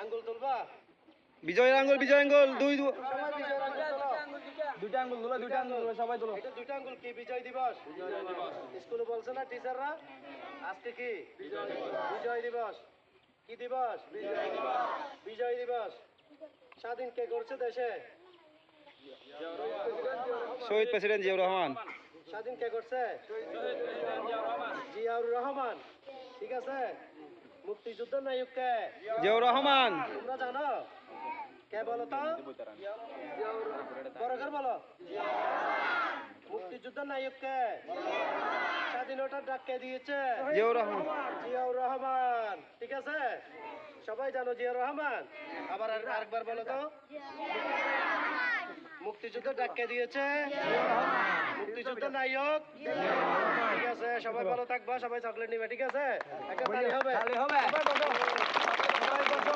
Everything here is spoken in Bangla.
আঙ্গুল তুলবা বিজয়ের আঙ্গুল দুই সবাই বিজয়ের আঙ্গুল তোলো দুইটা আঙ্গুল তোলো সবাই তোলো এটা দুইটা আঙ্গুল কি বিজয় দিবস স্কুলে বলছে না টিচাররা আজকে কি বিজয় দিবস কি দিবস বিজয় দিবস স্বাধীন কে করছে দেশে শহীদ প্রেসিডেন্ট জিয়াউর রহমান স্বাধীন কে করছে জিয়াউর রহমান ঠিক আছে মুক্তিযুদ্ধ নায়ক কে জিয়াউর রহমান তোমরা জানো কে বলো তো বড় করে বলো মুক্তিযুদ্ধ নায়ক কে স্বাধীনতার ডাক কে দিয়েছে জিয়াউর রহমান ঠিক আছে সবাই জানো জিয়াউর রহমান আবার আরেকবার বলো তো মুক্তিযুদ্ধ ডাক কে দিয়েছে মুক্তিযুদ্ধ নায়ক ঠিক আছে সবাই ভালো থাকবা সবাই চকলেট নিবে ঠিক আছে একটা তালি হবে সবাই বসো। সবাই বসো।